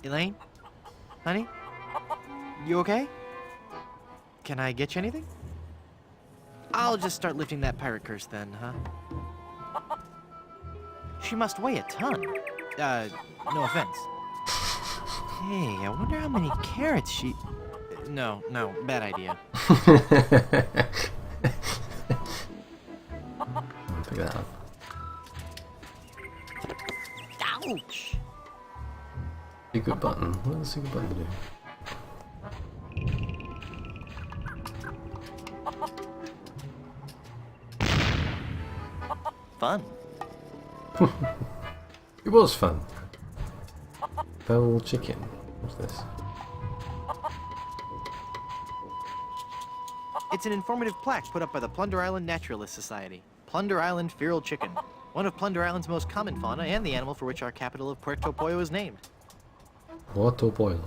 Elaine? Honey? You okay? Can I get you anything? I'll just start lifting that pirate curse then, huh? She must weigh a ton. No offense. Hey, I wonder how many carrots she... No, bad idea. Pick that up. Ouch! Secret button. What does the secret button do? Fun. It was fun. Bell chicken. What's this? It's an informative plaque put up by the Plunder Island Naturalist Society. Plunder Island feral chicken. One of Plunder Island's most common fauna and the animal for which our capital of Puerto Pollo is named. Puerto Pollo.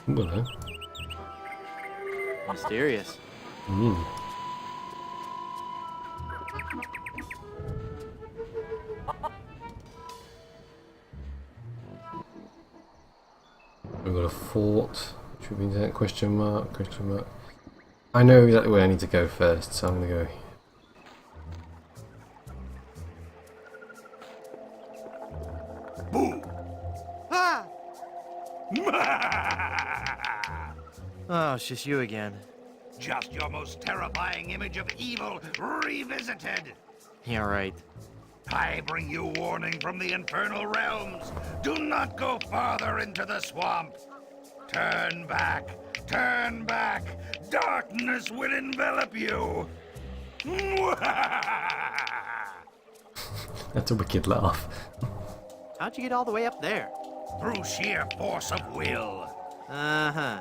Hello. Mysterious. Mm. We've got a fort. Which means that question mark, question mark. I know exactly where I need to go first, so I'm gonna go. Boo! Ah! Oh, it's just you again. Just your most terrifying image of evil revisited. Yeah, right. I bring you warning from the infernal realms. Do not go farther into the swamp. Turn back. Turn back. Darkness will envelop you. That's a wicked laugh. How'd you get all the way up there? Through sheer force of will. Uh-huh.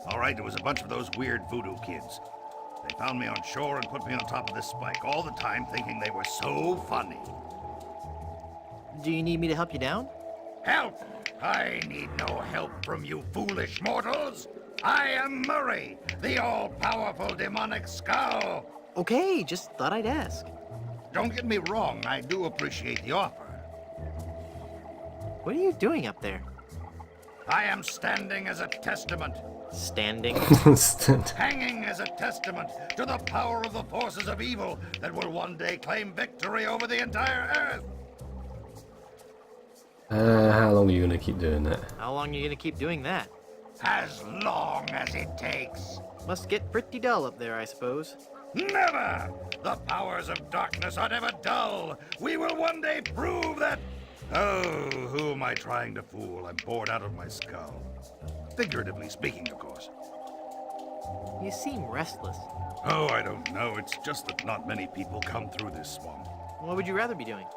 All right, there was a bunch of those weird voodoo kids. They found me on shore and put me on top of this spike all the time, thinking they were so funny. Do you need me to help you down? Help! I need no help from you foolish mortals. I am Murray, the all-powerful demonic skull. Okay, just thought I'd ask. Don't get me wrong, I do appreciate the offer. What are you doing up there? I am standing as a testament, Standing? hanging as a testament to the power of the forces of evil that will one day claim victory over the entire Earth. How long are you gonna keep doing that? How long are you gonna keep doing that? As long as it takes. Must get pretty dull up there, I suppose. Never! The powers of darkness are never dull. We will one day prove that... Oh, who am I trying to fool? I'm bored out of my skull. Figuratively speaking, of course. You seem restless. Oh, I don't know. It's just that not many people come through this swamp. What would you rather be doing?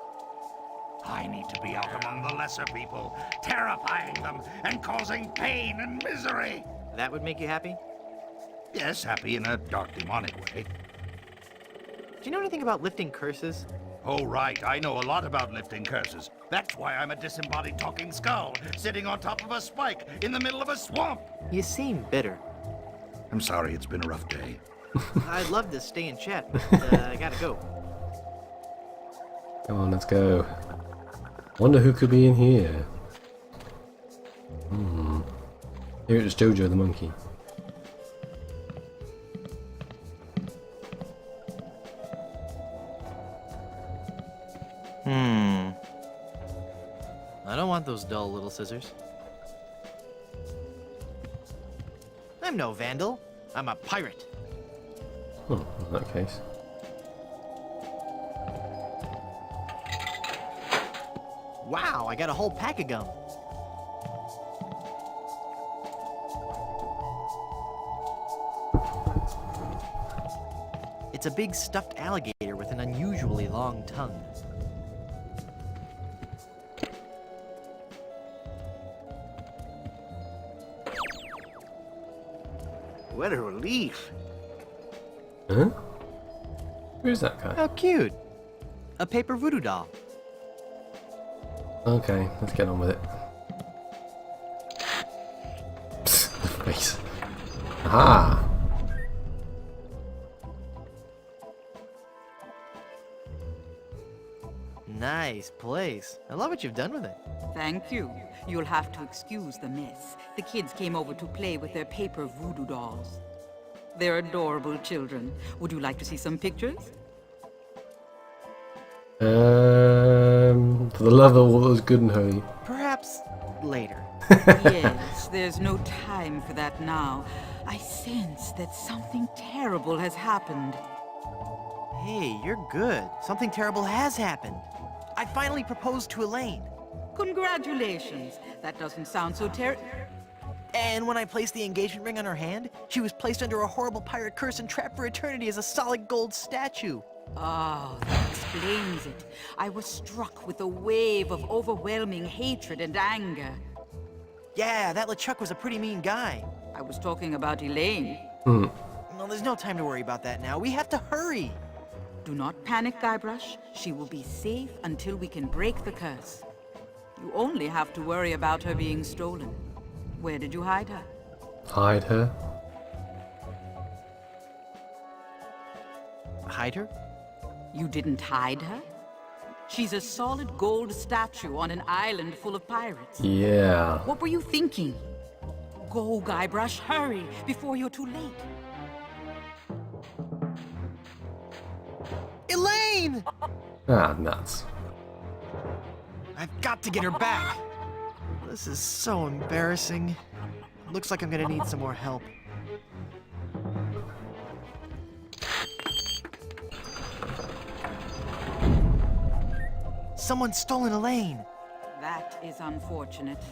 I need to be out among the lesser people, terrifying them and causing pain and misery. That would make you happy? Yes, happy in a dark, demonic way. Do you know anything about lifting curses? Oh, right. I know a lot about lifting curses. That's why I'm a disembodied talking skull, sitting on top of a spike in the middle of a swamp. You seem bitter. I'm sorry, it's been a rough day. I'd love to stay and chat, but I gotta go. Come on, let's go. Wonder who could be in here. Here it's Jojo the monkey. I don't want those dull little scissors. I'm no vandal. I'm a pirate. In that case. Wow, I got a whole pack of gum. It's a big stuffed alligator with an unusually long tongue. What a relief. Huh? Where's that guy? How cute. A paper voodoo doll. Okay, let's get on with it. Face. Aha! Nice place. I love what you've done with it. Thank you. You'll have to excuse the mess. The kids came over to play with their paper voodoo dolls. They're adorable children. Would you like to see some pictures? For the love of all that was good and holy. Perhaps later. Yes, there's no time for that now. I sense that something terrible has happened. Hey, you're good. Something terrible has happened. I finally proposed to Elaine. Congratulations. That doesn't sound so And when I placed the engagement ring on her hand, she was placed under a horrible pirate curse and trapped for eternity as a solid gold statue. Oh, that explains it. I was struck with a wave of overwhelming hatred and anger. Yeah, that LeChuck was a pretty mean guy. I was talking about Elaine. Well, there's no time to worry about that now. We have to hurry. Do not panic, Guybrush. She will be safe until we can break the curse. You only have to worry about her being stolen. Where did you hide her? Hide her? Hide her? You didn't hide her? She's a solid gold statue on an island full of pirates. Yeah. What were you thinking? Go, Guybrush, hurry, before you're too late. Elaine! Ah, nuts. I've got to get her back. This is so embarrassing. Looks like I'm gonna need some more help. Someone's stolen Elaine. That is unfortunate.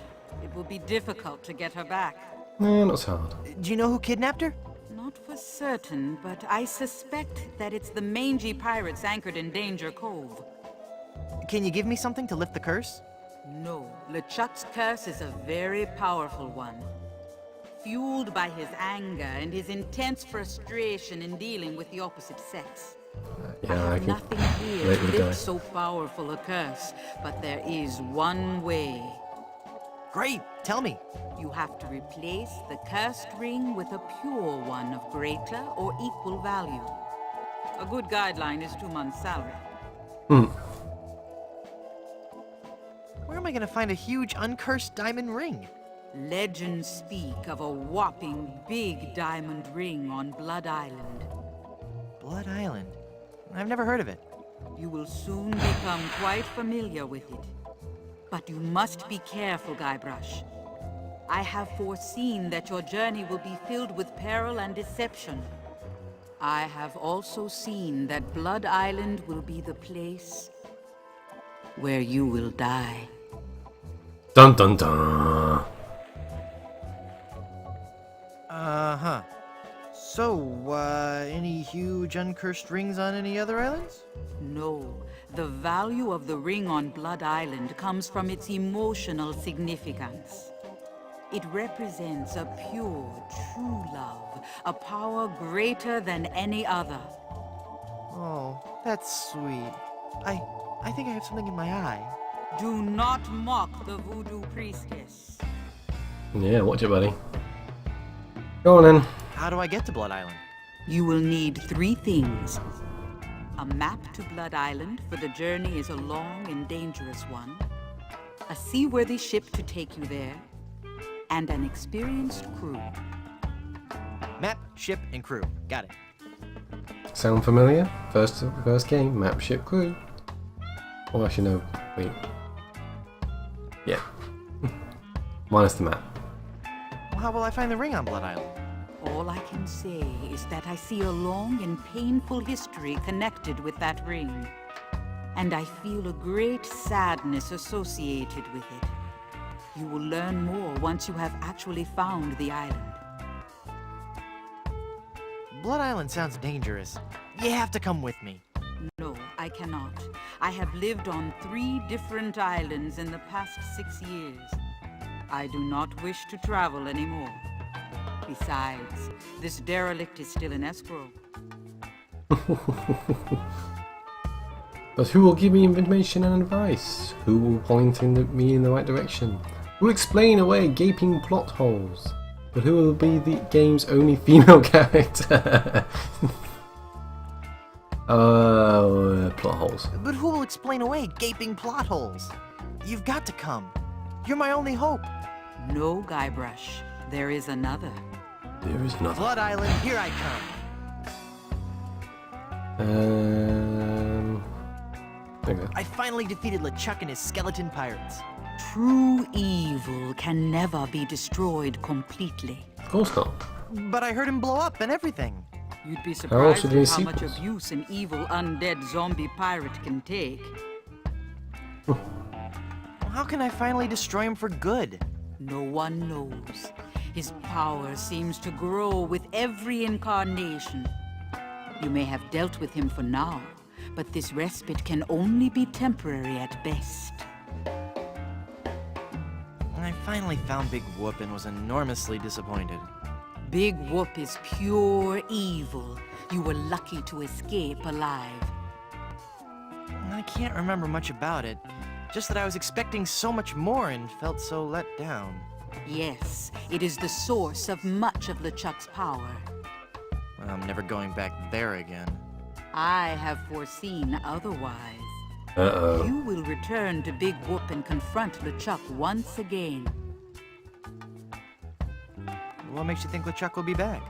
It will be difficult to get her back. Not so hard. Do you know who kidnapped her? Not for certain, but I suspect that it's the mangy pirates anchored in Danger Cove. Can you give me something to lift the curse? No, LeChuck's curse is a very powerful one. Fueled by his anger and his intense frustration in dealing with the opposite sex. I Yeah, I have can nothing here relate to with the guy. lift so powerful a curse, but there is one way. Great, tell me. You have to replace the cursed ring with a pure one of greater or equal value. A good guideline is 2 months' salary. Where am I gonna find a huge uncursed diamond ring? Legends speak of a whopping big diamond ring on Blood Island. Blood Island. I've never heard of it. You will soon become quite familiar with it. But you must be careful, Guybrush. I have foreseen that your journey will be filled with peril and deception. I have also seen that Blood Island will be the place where you will die. Dun dun dun. Uh-huh. So, any huge uncursed rings on any other islands? No, the value of the ring on Blood Island comes from its emotional significance. It represents a pure, true love, a power greater than any other. Oh, that's sweet. I think I have something in my eye. Do not mock the voodoo priestess. Yeah, watch it, buddy. Go on then. How do I get to Blood Island? You will need 3 things. A map to Blood Island, for the journey is a long and dangerous one. A seaworthy ship to take you there. And an experienced crew. Map, ship, and crew. Got it. Sound familiar? First game, map, ship, crew. Oh, actually no. Wait. Yeah. Minus the map. Well, how will I find the ring on Blood Island? All I can say is that I see a long and painful history connected with that ring. And I feel a great sadness associated with it. You will learn more once you have actually found the island. Blood Island sounds dangerous. You have to come with me. No, I cannot. I have lived on 3 different islands in the past 6 years. I do not wish to travel anymore. Besides, this derelict is still in escrow. But who will give me information and advice? Who will point me in the right direction? Who will explain away gaping plot holes? But who will be the game's only female character? Plot holes. But who will explain away gaping plot holes? You've got to come. You're my only hope. No, Guybrush. There is another. There is another. Blood Island, here I come. Okay. I finally defeated LeChuck and his skeleton pirates. True evil can never be destroyed completely. Of course not. But I heard him blow up and everything. You'd be else surprised are there at how much sequels? abuse an evil undead zombie pirate can take. Well, how can I finally destroy him for good? No one knows. His power seems to grow with every incarnation. You may have dealt with him for now, but this respite can only be temporary at best. I finally found Big Whoop and was enormously disappointed. Big Whoop is pure evil. You were lucky to escape alive. I can't remember much about it. Just that I was expecting so much more and felt so let down. Yes, it is the source of much of LeChuck's power. I'm never going back there again. I have foreseen otherwise. Uh-oh. You will return to Big Whoop and confront LeChuck once again. What makes you think LeChuck will be back?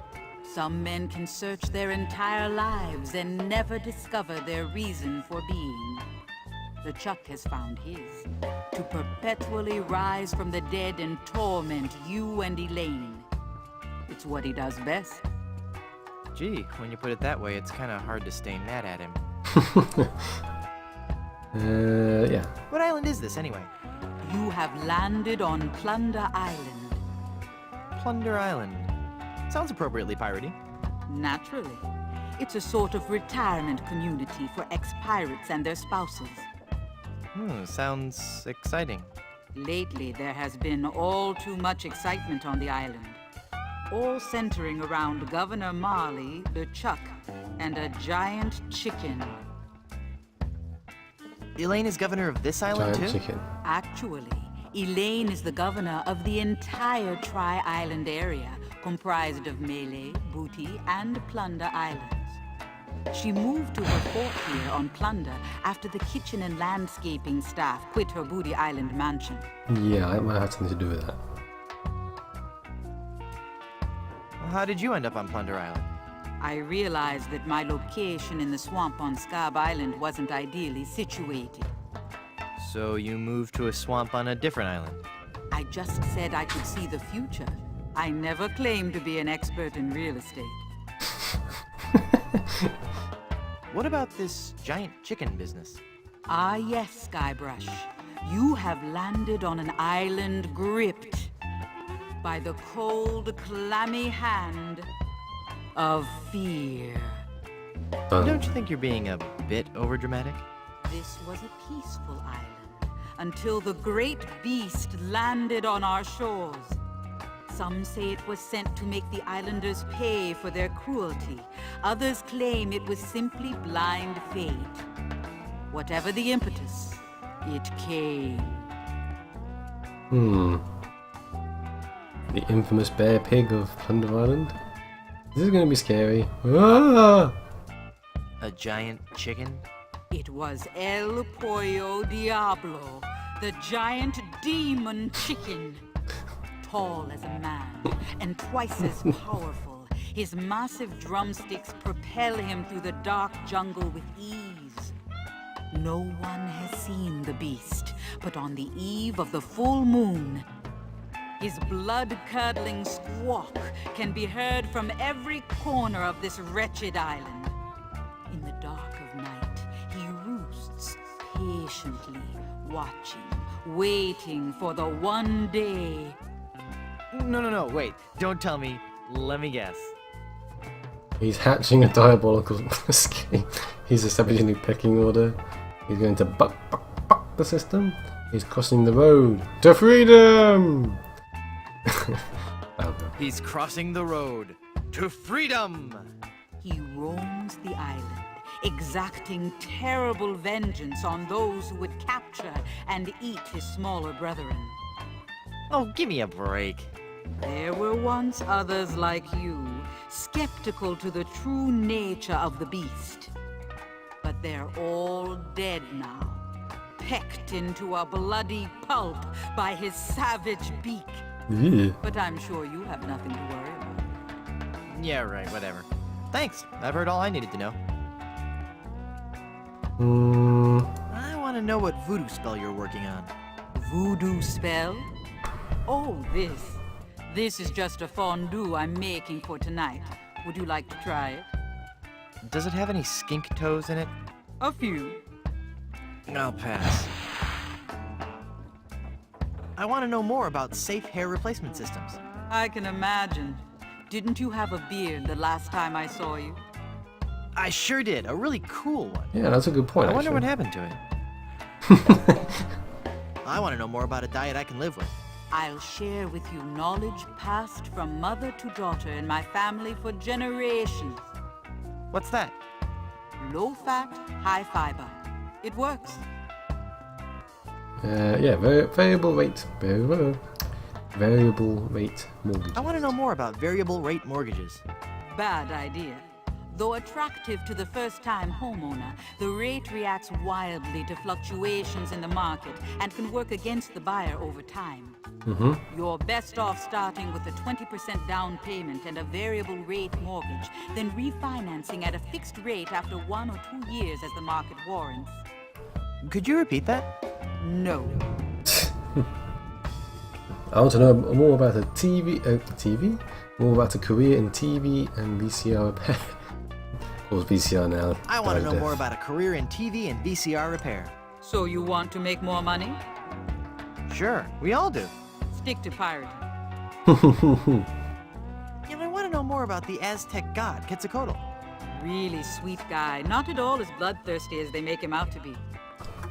Some men can search their entire lives and never discover their reason for being. LeChuck has found his, to perpetually rise from the dead and torment you and Elaine. It's what he does best. Gee, when you put it that way, it's kind of hard to stay mad at him. Yeah. What island is this, anyway? You have landed on Plunder Island. Plunder Island. Sounds appropriately piratey. Naturally. It's a sort of retirement community for ex-pirates and their spouses. Sounds exciting. Lately, there has been all too much excitement on the island. All centering around Governor Marley, LeChuck, and a giant chicken. Elaine is governor of this island, Giant too? chicken. Actually, Elaine is the governor of the entire Tri-Island area, comprised of Melee, Booty, and Plunder Islands. She moved to her fort here on Plunder after the kitchen and landscaping staff quit her Booty Island mansion. Yeah, it might have something to do with that. How did you end up on Plunder Island? I realized that my location in the swamp on Scab Island wasn't ideally situated. So you moved to a swamp on a different island? I just said I could see the future. I never claimed to be an expert in real estate. What about this giant chicken business? Ah yes, Guybrush. You have landed on an island gripped by the cold, clammy hand of fear. Done. Don't you think you're being a bit overdramatic? This was a peaceful island until the great beast landed on our shores. Some say it was sent to make the islanders pay for their cruelty. Others claim it was simply blind fate. Whatever the impetus, it came. The infamous bear pig of Plunder Island? This is going to be scary. Ah! A giant chicken? It was El Pollo Diablo, the giant demon chicken. Tall as a man, and twice as powerful, his massive drumsticks propel him through the dark jungle with ease. No one has seen the beast, but on the eve of the full moon, his blood-curdling squawk can be heard from every corner of this wretched island. In the dark of night, he roosts patiently, watching, waiting for the one day. No, wait. Don't tell me. Let me guess. He's hatching a diabolical scheme. He's establishing a pecking order. He's going to buck the system. He's crossing the road to freedom! He's crossing the road to freedom! He roams the island, exacting terrible vengeance on those who would capture and eat his smaller brethren. Oh, give me a break. There were once others like you, skeptical to the true nature of the beast. But they're all dead now, pecked into a bloody pulp by his savage beak. Yeah. But I'm sure you have nothing to worry about. Yeah, right, whatever. Thanks. I've heard all I needed to know. I want to know what voodoo spell you're working on. Voodoo spell? Oh, this. This is just a fondue I'm making for tonight. Would you like to try it? Does it have any skink toes in it? A few. I'll pass. I want to know more about safe hair replacement systems. I can imagine. Didn't you have a beard the last time I saw you? I sure did. A really cool one. Yeah, that's a good point, I wonder what actually. happened to it. I want to know more about a diet I can live with. I'll share with you knowledge passed from mother to daughter in my family for generations. What's that? Low fat, high fiber. It works. Yeah, variable rate mortgage. I want to know more about variable rate mortgages. Bad idea. Though attractive to the first-time homeowner, the rate reacts wildly to fluctuations in the market and can work against the buyer over time. You're best off starting with a 20% down payment and a variable rate mortgage, then refinancing at a fixed rate after 1 or 2 years as the market warrants. Could you repeat that? No. I want to know more about more about a career in TV and VCR repair. Or VCR now. I want to died know a more death. about a career in TV and VCR repair. So you want to make more money? Sure, we all do. Stick to pirating. And I want to know more about the Aztec god, Quetzalcoatl. Really sweet guy, not at all as bloodthirsty as they make him out to be.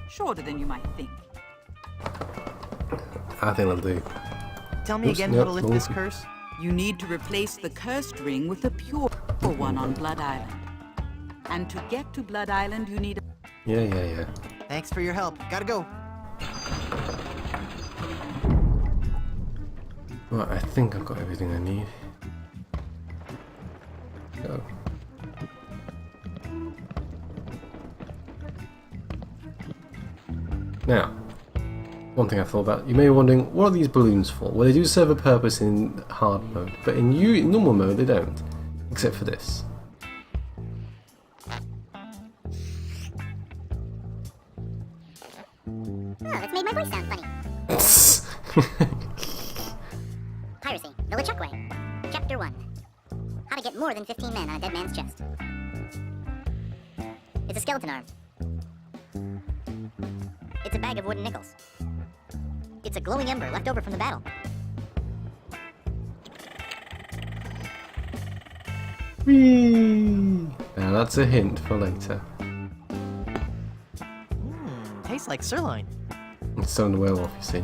Shorter than you might think. I think I'll do. Tell me Oops, again no, how to lift no. this curse. You need to replace the cursed ring with a pure one on Blood Island. And to get to Blood Island, you need a... Yeah. Thanks for your help. Gotta go. Right, I think I've got everything I need. Go. Now, one thing I thought about, you may be wondering, what are these balloons for? Well, they do serve a purpose in hard mode, but in normal mode they don't, except for this. Oh, that's made my voice sound funny. Piracy, the LeChuck Way. Chapter 1. How to get more than 15 men on a dead man's chest. It's a skeleton arm. It's a bag of wooden nickels. It's a glowing ember left over from the battle. Whee! Now that's a hint for later. Tastes like sirloin. It's starting to wear off, you see.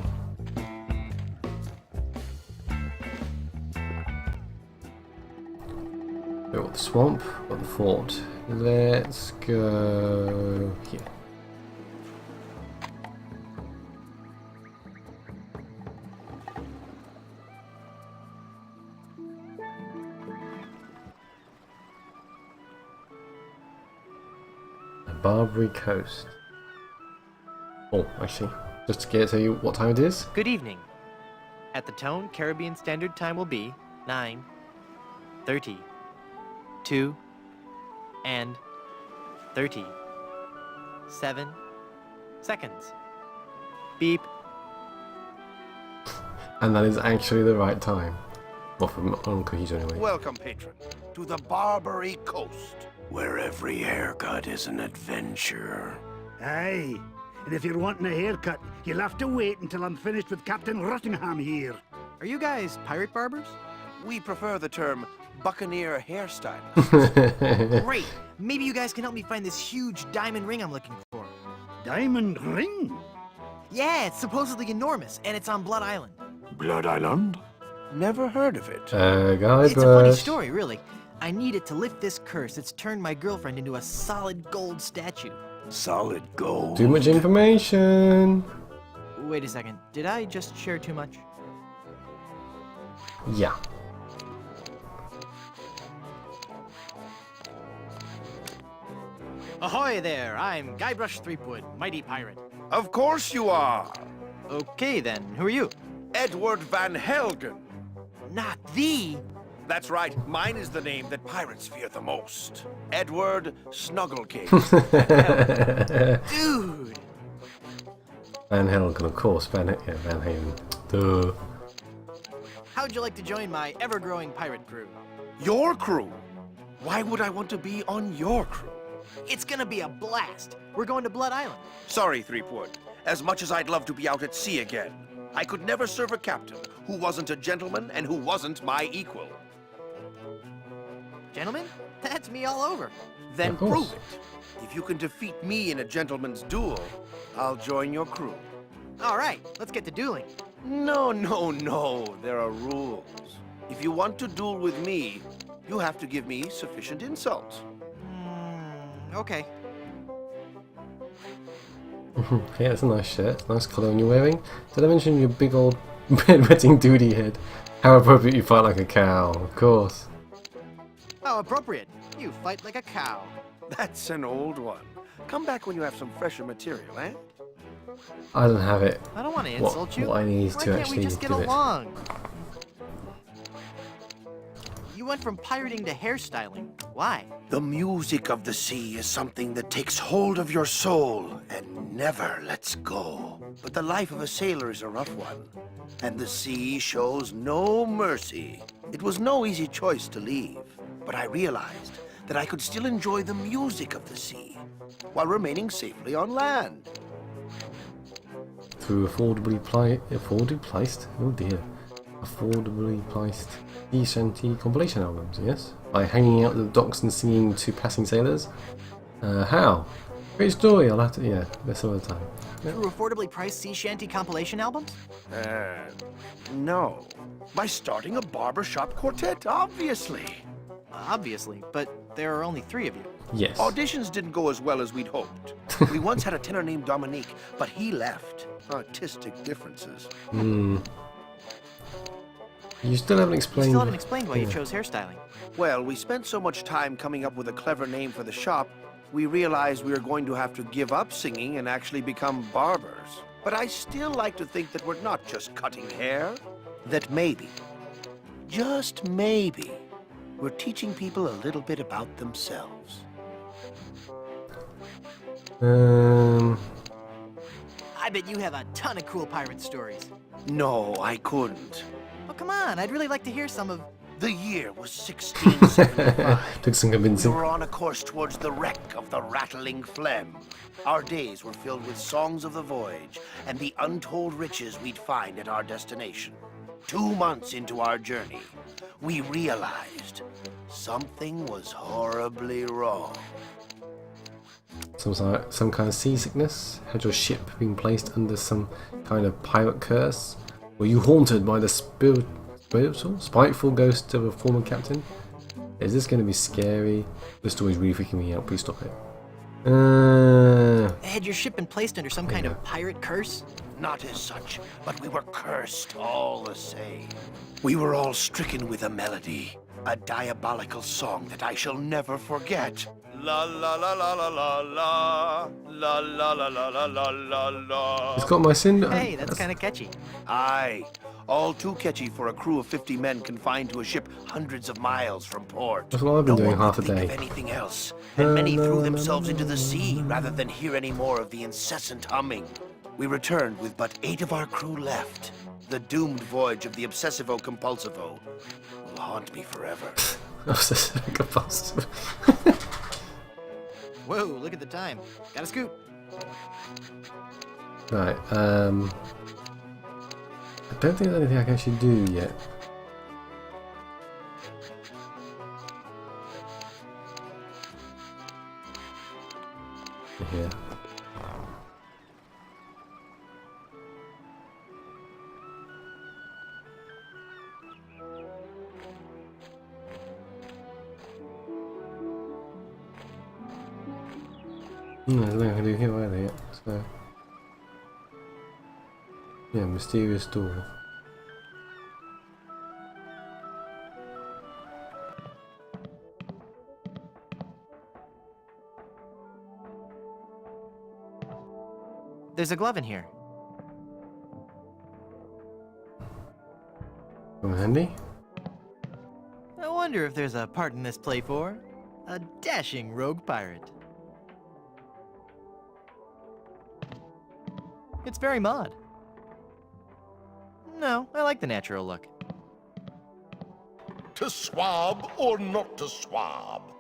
We've got the swamp, got the fort. Let's go here. The Barbary Coast. Oh, actually, just to tell you what time it is. Good evening. At the tone, Caribbean Standard Time will be 9:30, 2, and 37 seconds. Beep. And that is actually the right time. Well, from on Cohesion anyway. Welcome, patron, to the Barbary Coast, where every haircut is an adventure. Aye, and if you're wanting a haircut, you'll have to wait until I'm finished with Captain Rottingham here. Are you guys pirate barbers? We prefer the term buccaneer hairstyle. Great. Maybe you guys can help me find this huge diamond ring I'm looking for. Diamond ring? Yeah, it's supposedly enormous, and it's on Blood Island. Blood Island? Never heard of it. Guybrush. It's a funny story, really. I need it to lift this curse that's turned my girlfriend into a solid gold statue. Solid gold. Too much information. Wait a second, did I just share too much? Yeah. Ahoy there, I'm Guybrush Threepwood, mighty pirate. Of course you are. Okay then, who are you? Edward Van Helgen. Not the... That's right, mine is the name that pirates fear the most. Edward Snugglecase. Dude! Van Helgen, of course. Van Halen. Duh. How'd you like to join my ever-growing pirate crew? Your crew? Why would I want to be on your crew? It's gonna be a blast. We're going to Blood Island. Sorry, Threepwood. As much as I'd love to be out at sea again, I could never serve a captain who wasn't a gentleman and who wasn't my equal. Gentlemen, that's me all over. Then Of course. prove it. If you can defeat me in a gentleman's duel, I'll join your crew. All right, let's get to dueling. No, no, no. There are rules. If you want to duel with me, you have to give me sufficient insult. Okay. Hey, that's a nice shirt. Nice cologne you're wearing. Did I mention your big old bedwetting duty head? How appropriate you fight like a cow, of course. How appropriate. You fight like a cow. That's an old one. Come back when you have some fresher material, eh? I don't have it. I don't want to insult you. what I need Why to can't actually we just get do it. along? You went from pirating to hairstyling. Why? The music of the sea is something that takes hold of your soul and never lets go. But the life of a sailor is a rough one, and the sea shows no mercy. It was no easy choice to leave, but I realized that I could still enjoy the music of the sea while remaining safely on land. Through affordably placed, oh dear, affordably placed sea shanty compilation albums, yes? By hanging out at the docks and singing to passing sailors? How? Great story, I'll have to, yeah, this other time. Through affordably priced sea shanty compilation albums? No. By starting a barbershop quartet, obviously. Obviously, but there are only 3 of you. Yes. Auditions didn't go as well as we'd hoped. We once had a tenor named Dominique, but he left. Artistic differences. You still haven't You explained... still haven't explained why you Yeah. chose hairstyling. Well, we spent so much time coming up with a clever name for the shop, we realized we were going to have to give up singing and actually become barbers. But I still like to think that we're not just cutting hair. That maybe, just maybe, we're teaching people a little bit about themselves. I bet you have a ton of cool pirate stories. No, I couldn't. Oh, come on, I'd really like to hear some of... The year was 1675. Took some We convincing. were on a course towards the wreck of the Rattling Phlegm. Our days were filled with songs of the voyage and the untold riches we'd find at our destination. 2 months into our journey, we realized something was horribly wrong. Some kind of seasickness? Had your ship been placed under some kind of pirate curse? Were you haunted by the spiteful ghost of a former captain? Is this going to be scary? The story's really freaking me out. Please stop it. Had your ship been placed under some kind of pirate curse? Not as such, but we were cursed all the same. We were all stricken with a melody, a diabolical song that I shall never forget. La la la la la la la la la la la la la la la. It's got my sin. Hey, that's kind of catchy. Aye, all too catchy for a crew of 50 men confined to a ship hundreds of miles from port. That's what I've been No doing one half a could think day. of anything else, and many threw themselves into the sea rather than hear any more of the incessant humming. We returned with but 8 of our crew left. The doomed voyage of the Obsessivo-Compulsivo will haunt me forever. Compulsive. Whoa, look at the time. Gotta scoot. Right, I don't think there's anything I can actually do yet. Here. There's nothing I can do here either yet, so... Yeah, mysterious door. There's a glove in here. Come handy. I wonder if there's a part in this play for a dashing rogue pirate. It's very mod. No, I like the natural look. To swab or not to swab?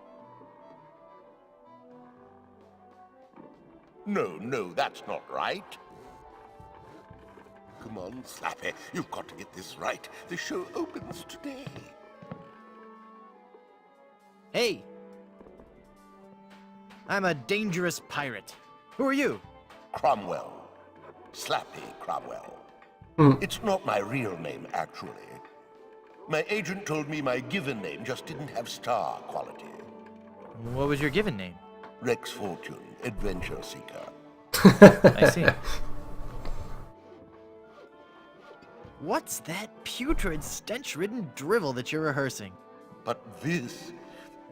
No, that's not right. Come on, Slappy, you've got to get this right. The show opens today. Hey! I'm a dangerous pirate. Who are you? Cromwell. Slappy Cromwell. It's not my real name, actually. My agent told me my given name just didn't have star quality. What was your given name? Rex Fortune, Adventure Seeker. I see. What's that putrid, stench-ridden drivel that you're rehearsing? But this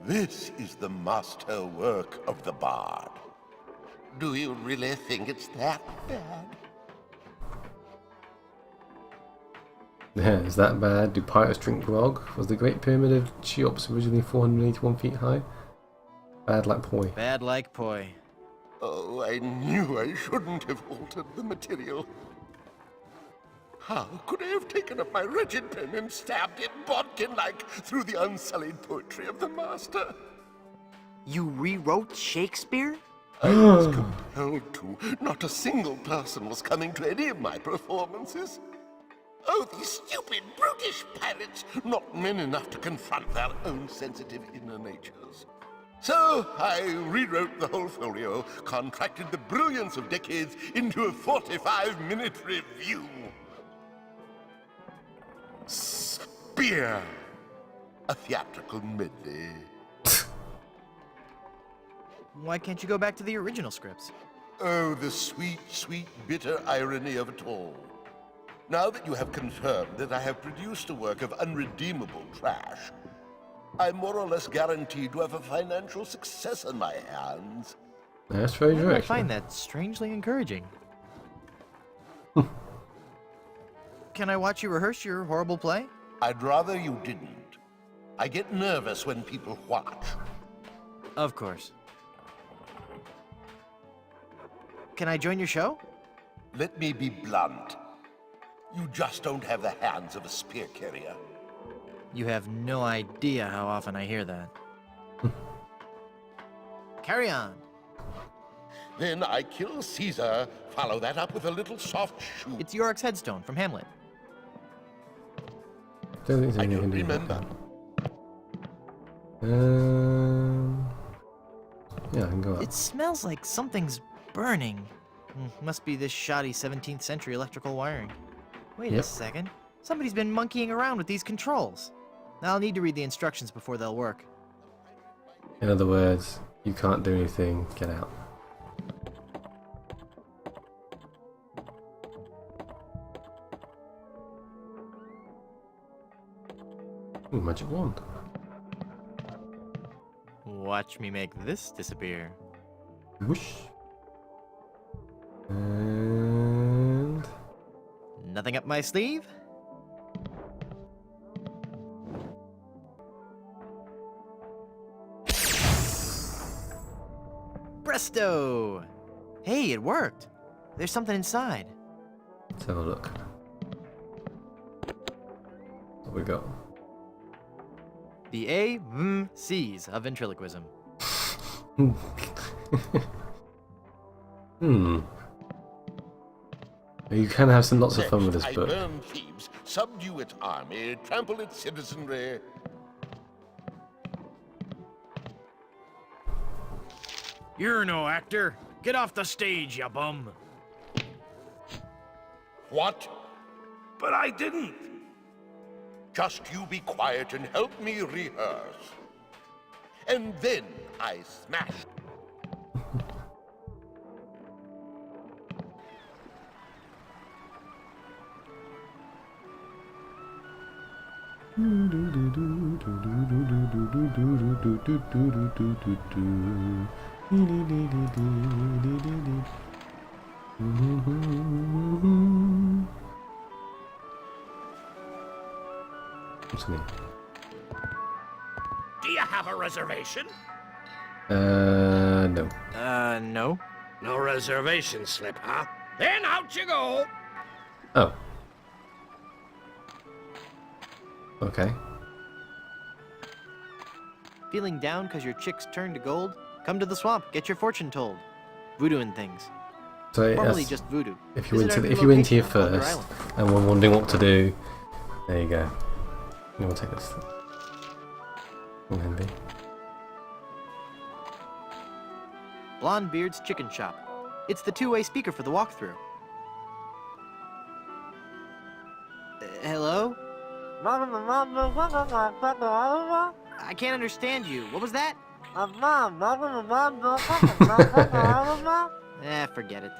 is the master work of the bard. Do you really think it's that bad? Yeah, is that bad? Do pirates drink grog? Was the Great Pyramid of Cheops originally 481 feet high? Bad like poi. Bad like poi. Oh, I knew I shouldn't have altered the material. How could I have taken up my wretched pen and stabbed it bodkin-like through the unsullied poetry of the master? You rewrote Shakespeare? I was compelled to. Not a single person was coming to any of my performances. Oh, these stupid, brutish pirates, not men enough to confront their own sensitive inner natures. So I rewrote the whole folio, contracted the brilliance of decades into a 45-minute review. Spear! A theatrical medley. Why can't you go back to the original scripts? Oh, the sweet, sweet, bitter irony of it all. Now that you have confirmed that I have produced a work of unredeemable trash, I'm more or less guaranteed to have a financial success on my hands. That's very true, I actually. find that strangely encouraging. Can I watch you rehearse your horrible play? I'd rather you didn't. I get nervous when people watch. Of course. Can I join your show? Let me be blunt. You just don't have the hands of a spear carrier. You have no idea how often I hear that. Carry on. Then I kill Caesar, follow that up with a little soft shoe. It's Yorick's headstone from Hamlet. Don't think there's I anything don't I can do remember. about that. Yeah, I can go up. It smells like something's burning. Must be this shoddy 17th century electrical wiring. Wait a Yep. second. Somebody's been monkeying around with these controls. I'll need to read the instructions before they'll work. In other words, you can't do anything, get out. Ooh, magic wand. Watch me make this disappear. Whoosh. And... Nothing up my sleeve? Presto! Hey, it worked. There's something inside. let's have a look. What we got? The A-M-C's of ventriloquism. You can have some lots of fun with this I book. burn Thebes, subdue its army, trample its citizenry. You're no actor. Get off the stage, you bum. What? But I didn't. Just you be quiet and help me rehearse. And then I smash. What's in here? Do you have a reservation? No. No. No reservation slip, huh? Then out you go. Oh. Okay. Feeling down because your chicks turned to gold? Come to the swamp, get your fortune told. Voodoo and things. So Formerly that's, just voodoo. if you Visit went our to new if you went here location on Thunder first Island. and were wondering what to do, there you go. You want to take this. Handy. Blonde Beard's Chicken Shop. It's the two-way speaker for the walkthrough. Hello? I can't understand you. What was that? Forget it.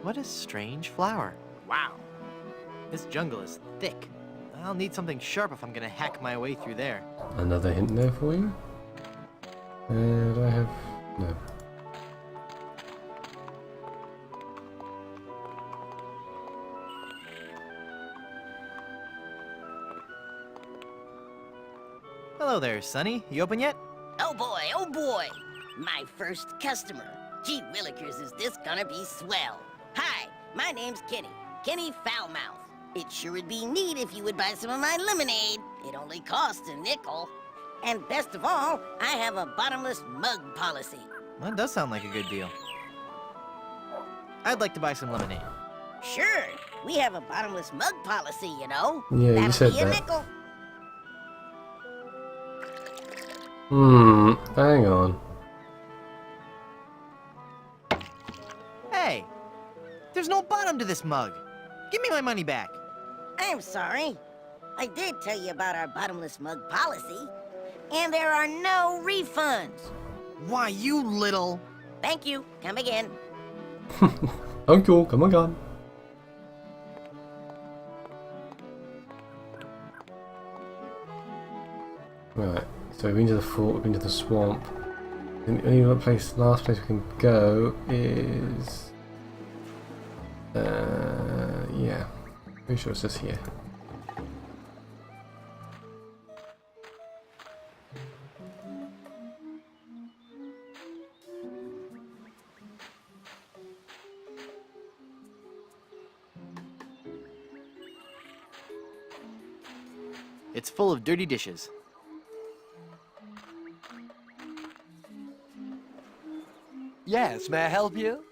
What a strange flower. Wow. This jungle is thick. I'll need something sharp if I'm gonna hack my way through there. Another hint there for you. Do I have no? Hello there, Sonny. You open yet? Oh boy, my first customer. Gee willikers, is this gonna be swell. Hi, my name's Kenny Foulmouth. It sure would be neat if you would buy some of my lemonade. It only costs a nickel. And best of all, I have a bottomless mug policy. That does sound like a good deal. I'd like to buy some lemonade. Sure, we have a bottomless mug policy, you know. Yeah, you That'll said be a that. nickel. Hang on. Hey! There's no bottom to this mug. Give me my money back. I'm sorry. I did tell you about our bottomless mug policy. And there are no refunds. Why, you little... Thank you. Come again. Thank you. Come on. Right. So we've been to the fort. We've been to the swamp. And the only other place, last place we can go is. Yeah. Pretty sure it's just here. It's full of dirty dishes. Yes, may I help you?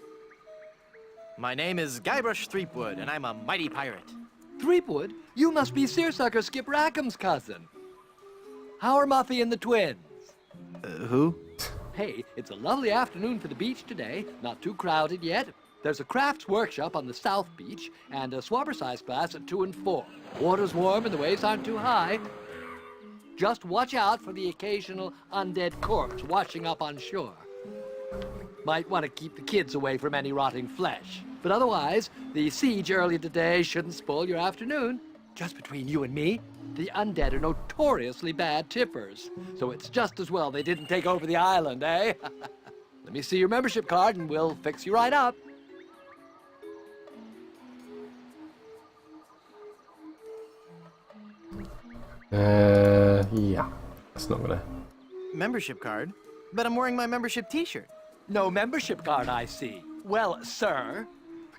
My name is Guybrush Threepwood, and I'm a mighty pirate. Threepwood? You must be Seersucker Skip Rackham's cousin. How are Muffy and the twins? Who? Hey, it's a lovely afternoon for the beach today. Not too crowded yet. There's a crafts workshop on the South Beach and a swabber-size class at 2 and 4. Water's warm and the waves aren't too high. Just watch out for the occasional undead corpse washing up on shore. Might want to keep the kids away from any rotting flesh. But otherwise, the siege earlier today shouldn't spoil your afternoon. Just between you and me, the undead are notoriously bad tippers. So it's just as well they didn't take over the island, eh? Let me see your membership card and we'll fix you right up. Yeah. That's not gonna. Membership card? But I'm wearing my membership t-shirt. No membership card, I see. Well, sir,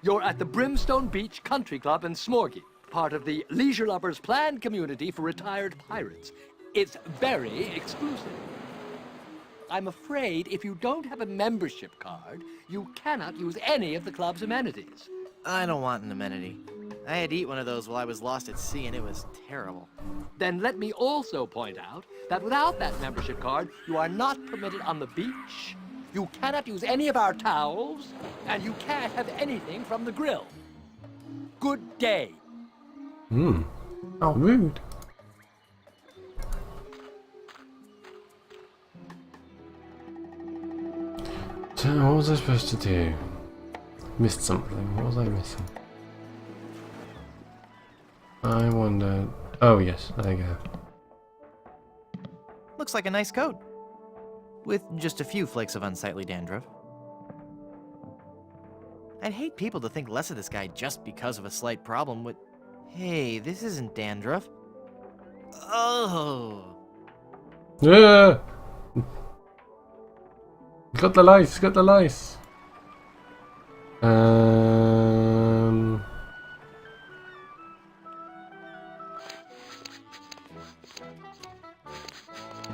you're at the Brimstone Beach Country Club in Smorgy, part of the Leisure Lovers planned community for retired pirates. It's very exclusive. I'm afraid if you don't have a membership card, you cannot use any of the club's amenities. I don't want an amenity. I had to eat one of those while I was lost at sea, and it was terrible. Then let me also point out that without that membership card, you are not permitted on the beach, you cannot use any of our towels, and you can't have anything from the grill. Good day. How rude. So what was I supposed to do? Missed something. What was I missing? I wonder... Oh yes, there you go. Looks like a nice coat. With just a few flakes of unsightly dandruff. I'd hate people to think less of this guy just because of a slight problem with... Hey, this isn't dandruff. Oh! Yeah! He's got the lice, he's got the lice.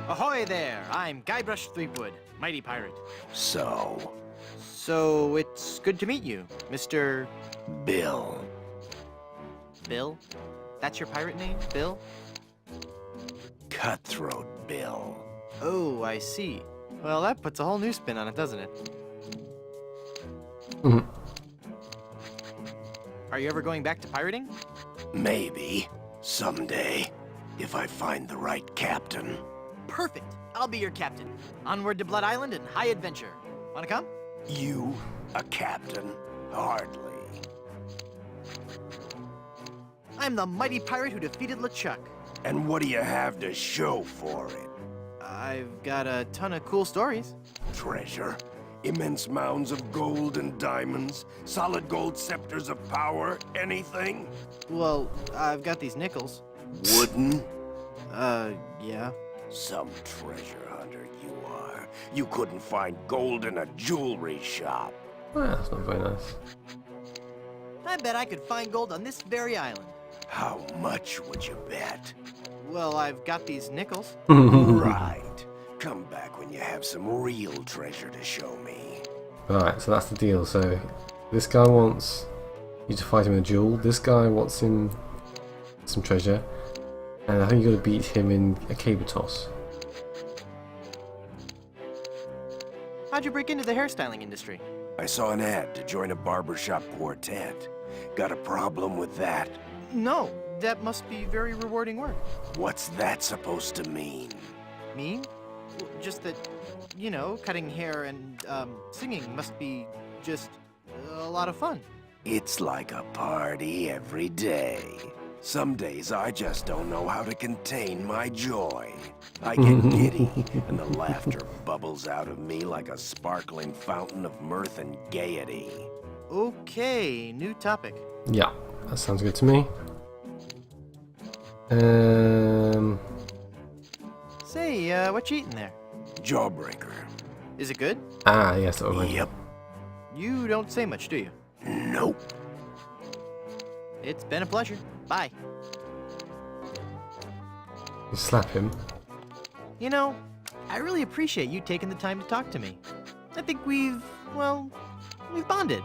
Ahoy there! I'm Guybrush Threepwood, mighty pirate. So, So, it's good to meet you, Mr. Bill. Bill? That's your pirate name, Bill? Cutthroat Bill. Oh, I see. Well, that puts a whole new spin on it, doesn't it? Mhm. Are you ever going back to pirating? Maybe. Someday. If I find the right captain. Perfect. I'll be your captain. Onward to Blood Island and high adventure. Wanna come? You, a captain? Hardly. I'm the mighty pirate who defeated LeChuck. And what do you have to show for it? I've got a ton of cool stories. Treasure? Immense mounds of gold and diamonds? Solid gold scepters of power? Anything? Well, I've got these nickels. Wooden? Yeah. Some treasure hunter you are. You couldn't find gold in a jewelry shop. Well, that's not very nice. I bet I could find gold on this very island. How much would you bet? Well, I've got these nickels. Right. Come back when you have some real treasure to show me. Right, so that's the deal. So this guy wants you to fight him in a duel. This guy wants him some treasure. And I think you got to beat him in a cable toss. How'd you break into the hairstyling industry? I saw an ad to join a barbershop quartet. Got a problem with that? No, that must be very rewarding work. What's that supposed to mean? Mean? Well, just that, you know, cutting hair and singing must be just a lot of fun. It's like a party every day. Some days I just don't know how to contain my joy. I get giddy, and the laughter bubbles out of me like a sparkling fountain of mirth and gaiety. Okay, new topic. Yeah, that sounds good to me. Say, what you eating there? Jawbreaker. Is it good? Ah, yes, that was Yep. You don't say much, do you? Nope. It's been a pleasure. Bye. You slap him. You know, I really appreciate you taking the time to talk to me. I think we've bonded.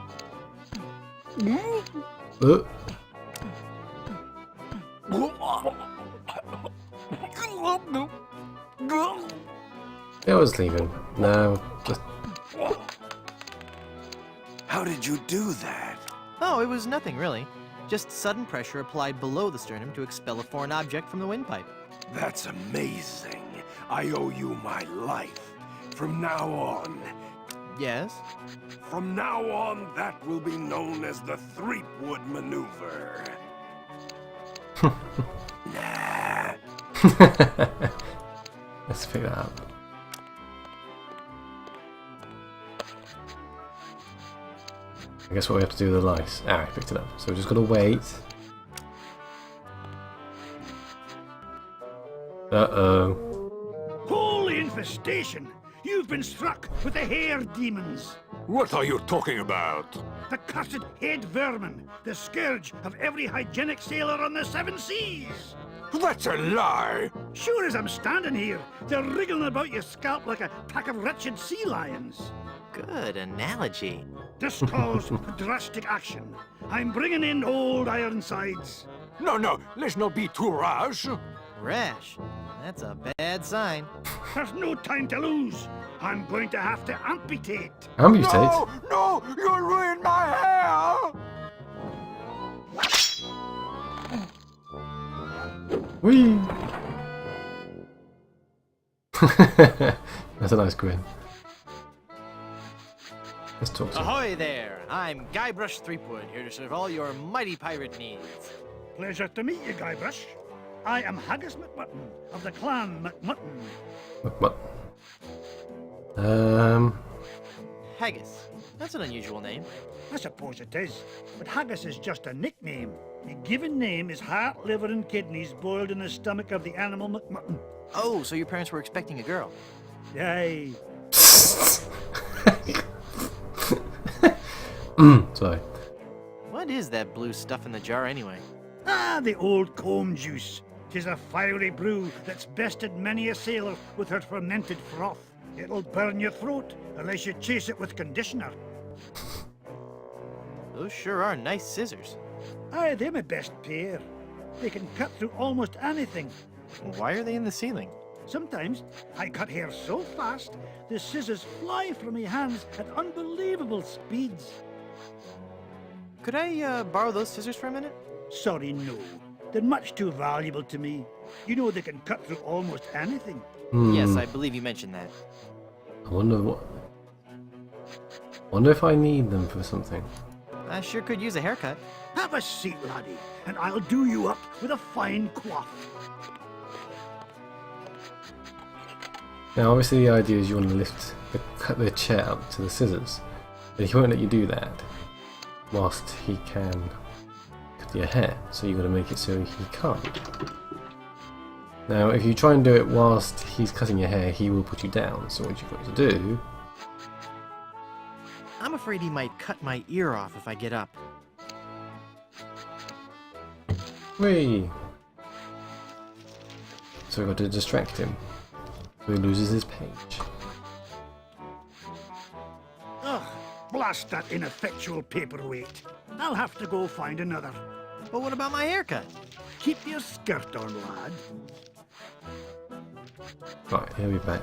I was leaving. No, just How did you do that? Oh, it was nothing really. Just sudden pressure applied below the sternum to expel a foreign object from the windpipe. That's amazing. I owe you my life. From now on. Yes? From now on, that will be known as the Threepwood Maneuver. Nah. let's pick that up. I guess what we have to do with the lice. Ah, I picked it up. So we just gotta wait. Uh-oh. Holy infestation! You've been struck with the hair demons. What are you talking about? The cursed head vermin, the scourge of every hygienic sailor on the seven seas. That's a lie! Sure as I'm standing here, they're wriggling about your scalp like a pack of wretched sea lions. Good analogy. This calls for drastic action. I'm bringing in old Ironsides. No, let's not be too rash. Rash. That's a bad sign. There's no time to lose. I'm going to have to amputate. Amputate? No, you'll ruin my hair! Whee! That's a nice grin. Let's talk to him. Ahoy there! I'm Guybrush Threepwood, here to serve all your mighty pirate needs. Pleasure to meet you, Guybrush. I am Haggis McMutton of the clan McMutton. What? Haggis. That's an unusual name. I suppose it is, but Haggis is just a nickname. The given name is heart, liver, and kidneys boiled in the stomach of the animal McMutton. Oh, so your parents were expecting a girl. Aye. Sorry. What is that blue stuff in the jar anyway? Ah, the old comb juice. 'Tis a fiery brew that's bested many a sailor with her fermented froth. It'll burn your throat unless you chase it with conditioner. Those sure are nice scissors. Aye, they're my best pair. They can cut through almost anything. Why are they in the ceiling? Sometimes I cut hair so fast, the scissors fly from my hands at unbelievable speeds. Could I borrow those scissors for a minute? Sorry, no. They're much too valuable to me. You know they can cut through almost anything. Yes, I believe you mentioned that. I wonder if I need them for something. I sure could use a haircut. Have a seat, laddie, and I'll do you up with a fine coif. Now, obviously, the idea is you want to cut the chair up to the scissors, but he won't let you do that whilst he can cut your hair. So you've got to make it so he can't. Now, if you try and do it whilst he's cutting your hair, he will put you down. So what you've got to do... I'm afraid he might cut my ear off if I get up. Whee! So we've got to distract him, so he loses his page. Ugh, blast that ineffectual paperweight. I'll have to go find another. But what about my haircut? Keep your skirt on, lad. Right, he'll be back.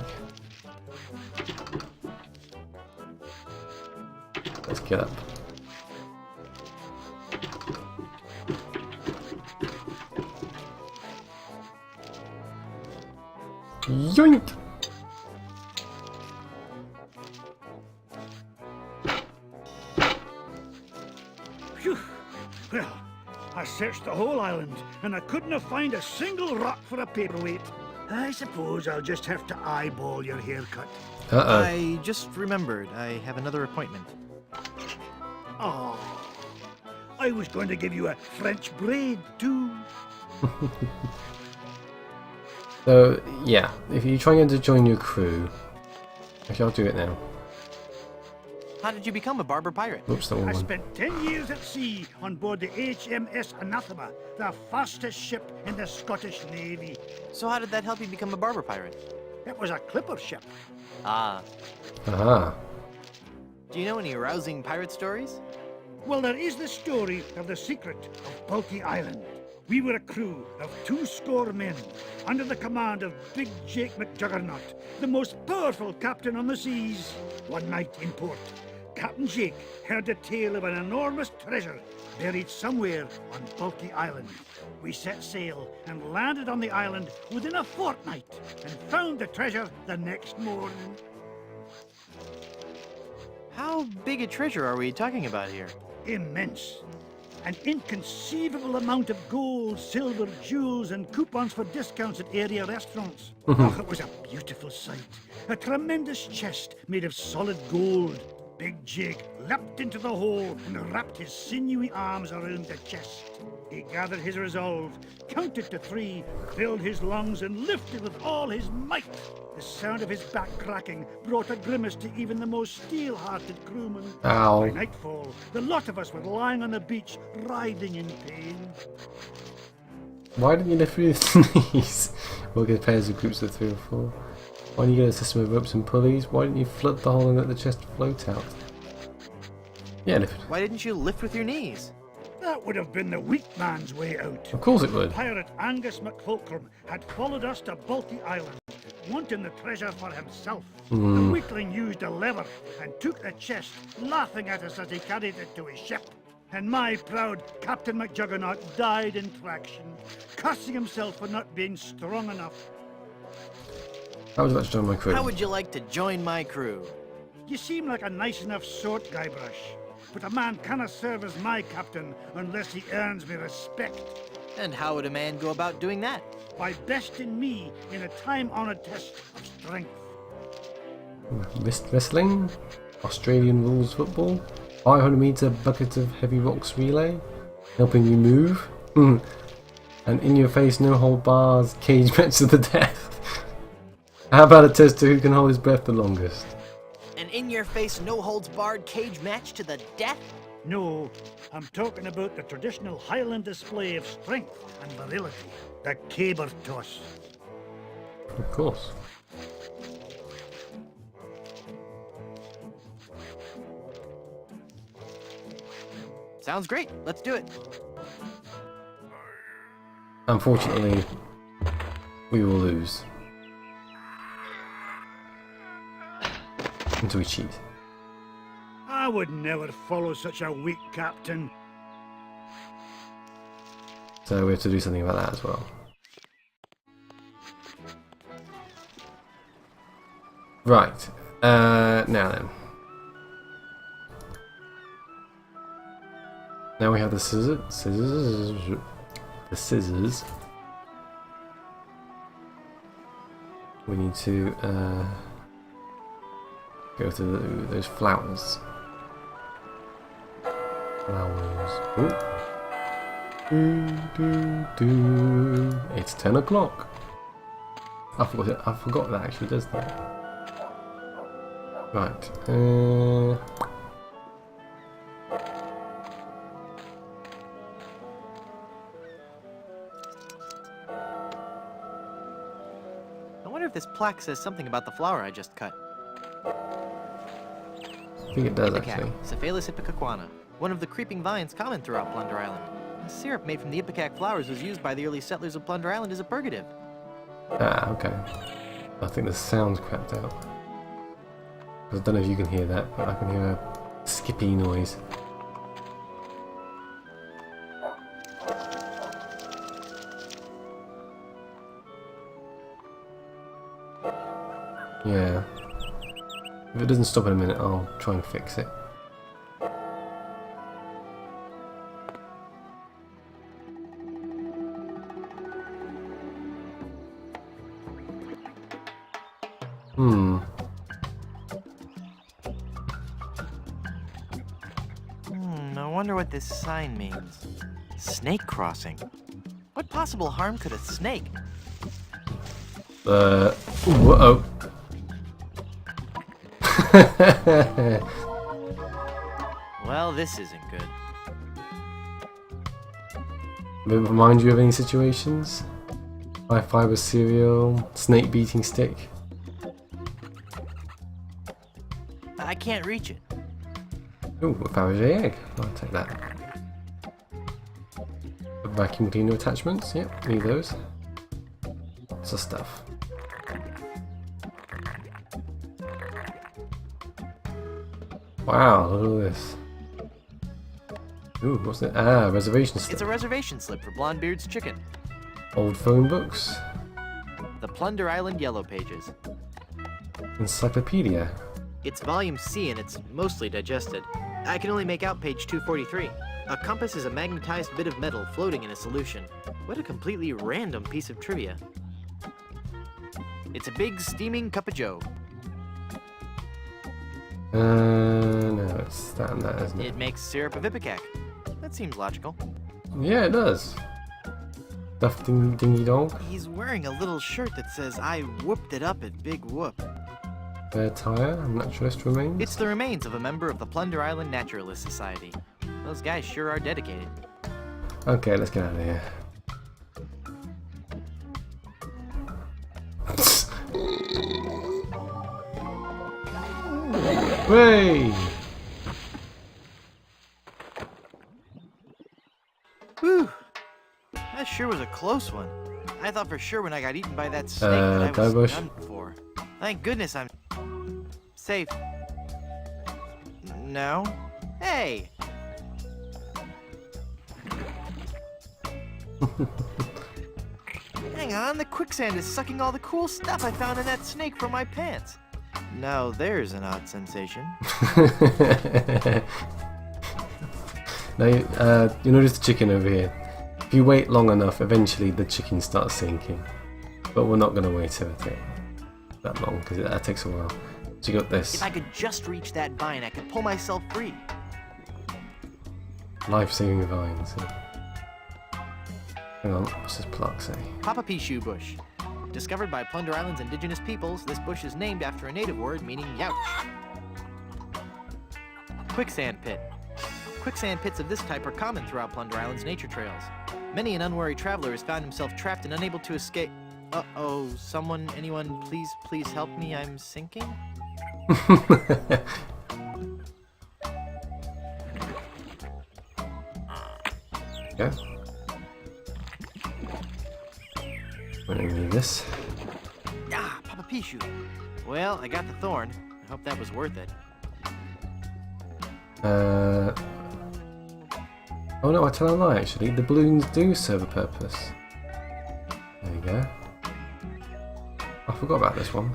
Let's get up. Yoink! Phew. Well, I searched the whole island, and I couldn't have found a single rock for a paperweight. I suppose I'll just have to eyeball your haircut. Uh-oh. I just remembered I have another appointment. Oh, I was going to give you a French braid, too. So, yeah, if you're trying to join your crew... Actually, I'll do it now. How did you become a barber pirate? Oops, that I one. spent 10 years at sea on board the HMS Anathema, the fastest ship in the Scottish Navy. So how did that help you become a barber pirate? It was a clipper ship. Ah. Aha. Do you know any rousing pirate stories? Well, there is the story of the secret of Bulky Island. We were a crew of 200 men, under the command of Big Jake McJuggernaut, the most powerful captain on the seas. One night in port, Captain Jake heard a tale of an enormous treasure buried somewhere on Bulky Island. We set sail and landed on the island within a fortnight and found the treasure the next morning. How big a treasure are we talking about here? Immense. An inconceivable amount of gold, silver, jewels, and coupons for discounts at area restaurants. Oh, it was a beautiful sight. A tremendous chest made of solid gold. Big Jake leapt into the hole and wrapped his sinewy arms around the chest. He gathered his resolve, counted to 3, filled his lungs, and lifted with all his might. The sound of his back cracking brought a grimace to even the most steel-hearted crewman. Ow. By nightfall, the lot of us were lying on the beach, writhing in pain. Why didn't you lift through his knees? We'll get pairs of groups of 3 or 4. Why didn't you get a system of ropes and pulleys? Why didn't you flood the hole and let the chest float out? Yeah, lift. Why didn't you lift with your knees? That would have been the weak man's way out. Of course it would. Pirate Angus McFulcrum had followed us to Bulky Island, wanting the treasure for himself. The weakling used a lever and took the chest, laughing at us as he carried it to his ship. And my proud Captain McJuggernaut died in traction, cursing himself for not being strong enough. I was about to join my crew. How would you like to join my crew? You seem like a nice enough sort, Guybrush. But a man cannot serve as my captain unless he earns me respect. And how would a man go about doing that? By besting me in a time-honored test of strength. Wrist wrestling, Australian rules football, 500-meter bucket of heavy rocks relay, helping you move, and in-your-face no-hold bars cage match to the death. How about a test to who can hold his breath the longest? An in-your-face, no-holds-barred cage match to the death? No, I'm talking about the traditional Highland display of strength and virility, the caber toss. Of course. Sounds great. Let's do it. Unfortunately, we will lose. Until we cheat. I would never follow such a weak captain. So we have to do something about that as well. Right. Now then. Now we have the scissors. We need to go to those flowers. Ooh. It's 10 o'clock. I forgot that actually does that. Right. I wonder if this plaque says something about the flower I just cut. I think it does actually. Cephalus ipecacuana, one of the creeping vines common throughout Plunder Island. The syrup made from the ipecac flowers was used by the early settlers of Plunder Island as a purgative. Ah, okay. I think the sound's crapped out. I don't know if you can hear that, but I can hear a skippy noise. Yeah. If it doesn't stop in a minute, I'll try and fix it. I wonder what this sign means. Snake crossing. What possible harm could a snake? Whoa. Well, this isn't good. Does it remind you of any situations? High fiber cereal, snake beating stick. I can't reach it. Ooh, a Fabergé egg. I'll take that. Vacuum cleaner attachments. Yep, need those. Lots of stuff. Wow, look at all this. Ooh, what's it? Ah, reservation slip. It's a reservation slip for Blondebeard's chicken. Old phone books. The Plunder Island Yellow Pages. Encyclopedia. It's volume C and it's mostly digested. I can only make out page 243. A compass is a magnetized bit of metal floating in a solution. What a completely random piece of trivia. It's a big steaming cup of joe. No, it's that and that, isn't it? It makes syrup of ipecac. That seems logical. Yeah, it does. Stuffed dingy dog. He's wearing a little shirt that says, "I whooped it up at Big Whoop." Spare tire, naturalist remains. It's the remains of a member of the Plunder Island Naturalist Society. Those guys sure are dedicated. Okay, let's get out of here. Way! Whew! That sure was a close one. I thought for sure when I got eaten by that snake that I was done for. Thank goodness I'm safe. No? Hey! Hang on, the quicksand is sucking all the cool stuff I found in that snake from my pants. Now there's an odd sensation. Now, you notice the chicken over here. If you wait long enough, eventually the chicken starts sinking. But we're not going to wait that long, because that takes a while. So you got this. If I could just reach that vine, I could pull myself free. Life-saving vines. Hang on, what's this plaque say? Papa Pichu bush. Discovered by Plunder Island's indigenous peoples, this bush is named after a native word meaning youch. Quicksand pit. Quicksand pits of this type are common throughout Plunder Island's nature trails. Many an unwary traveler has found himself trapped and unable to escape. Uh-oh, anyone, please help me, I'm sinking? Yeah. We're gonna need this. Ah, Papa Pichu. Well, I got the thorn. I hope that was worth it. Oh no, I tell a lie actually. The balloons do serve a purpose. There you go. I forgot about this one.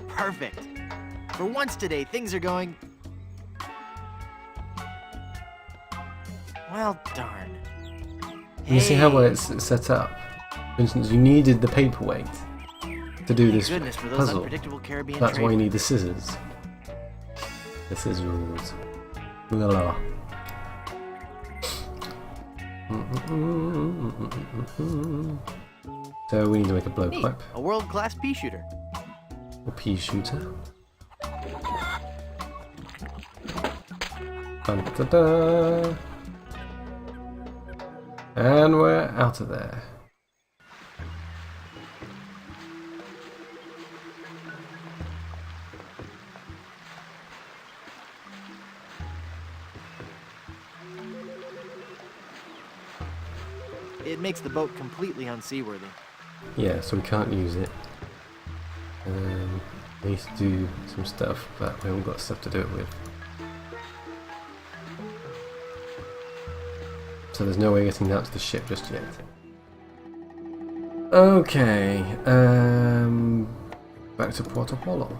Perfect. For once today, things are going... Well, darn. You see how well it's set up? For instance, you needed the paperweight to do this Goodness, for those puzzle. unpredictable Caribbean That's why you trade. need the scissors. The scissors. La la. So we need to make a Neat. blowpipe. A world-class pea shooter. A pea shooter. Dun, da, da. And we're out of there. It makes the boat completely unseaworthy. Yeah, so we can't use it. We need to do some stuff, but we haven't got stuff to do it with. So there's no way getting out to the ship just yet. Okay, back to Puerto Polo.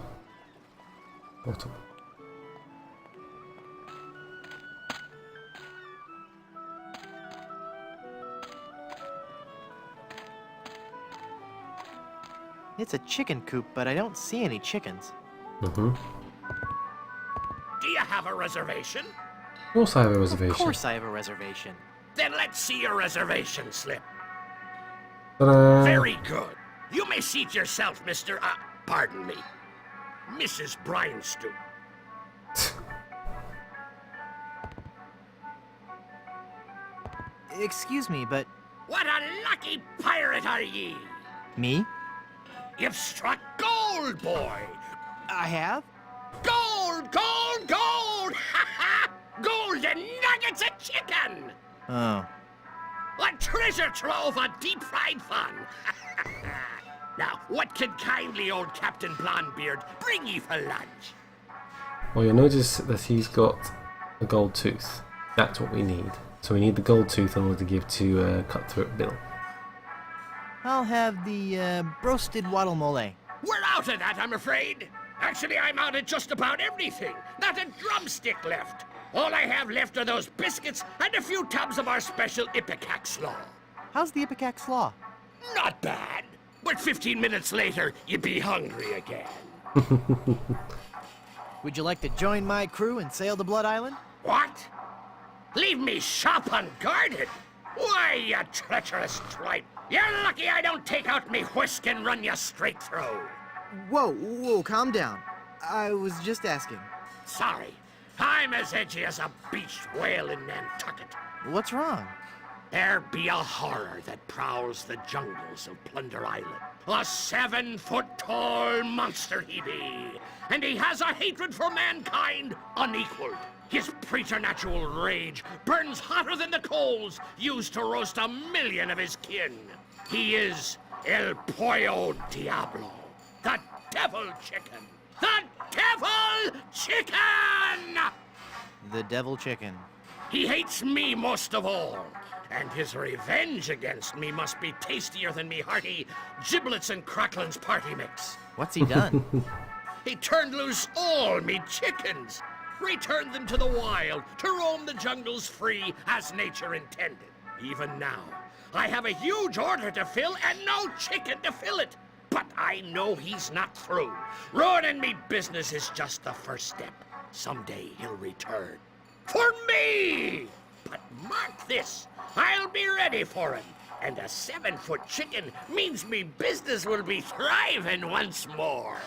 It's a chicken coop, but I don't see any chickens. Mm-hmm. Do you have a reservation? Of course I have a reservation. Of course I have a reservation. Then let's see your reservation slip. Ta-da! Very good. You may seat yourself, Mr. Pardon me. Mrs. Bryanstew. Excuse me, but... What a lucky pirate are ye! Me? You've struck gold, boy! I have? Gold, gold, gold! Ha ha! Golden nuggets of chicken! Oh. A treasure trove of deep-fried fun! Now, what can kindly old Captain Blondebeard bring ye for lunch? Well, you'll notice that he's got a gold tooth. That's what we need. So we need the gold tooth in order to give to Cutthroat Bill. I'll have the, roasted waddle mole. We're out of that, I'm afraid. Actually, I'm out of just about everything. Not a drumstick left. All I have left are those biscuits and a few tubs of our special Ipecac slaw. How's the Ipecac slaw? Not bad. But 15 minutes later, you'd be hungry again. Would you like to join my crew and sail to Blood Island? What? Leave me shop unguarded? Why, you treacherous tripe! You're lucky I don't take out me whisk and run you straight through. Whoa, calm down. I was just asking. Sorry, I'm as edgy as a beached whale in Nantucket. What's wrong? There be a horror that prowls the jungles of Plunder Island. A 7-foot-tall monster he be, and he has a hatred for mankind unequaled. His preternatural rage burns hotter than the coals used to roast 1,000,000 of his kin. He is El Pollo Diablo, the Devil Chicken. The Devil Chicken! The devil chicken. He hates me most of all. And his revenge against me must be tastier than me hearty giblets and cracklins party mix. What's he done? He turned loose all me chickens, returned them to the wild to roam the jungles free as nature intended. Even now, I have a huge order to fill and no chicken to fill it. But I know he's not through. Ruining me business is just the first step. Someday he'll return. For me! But mark this, I'll be ready for him. And a 7-foot chicken means me business will be thriving once more.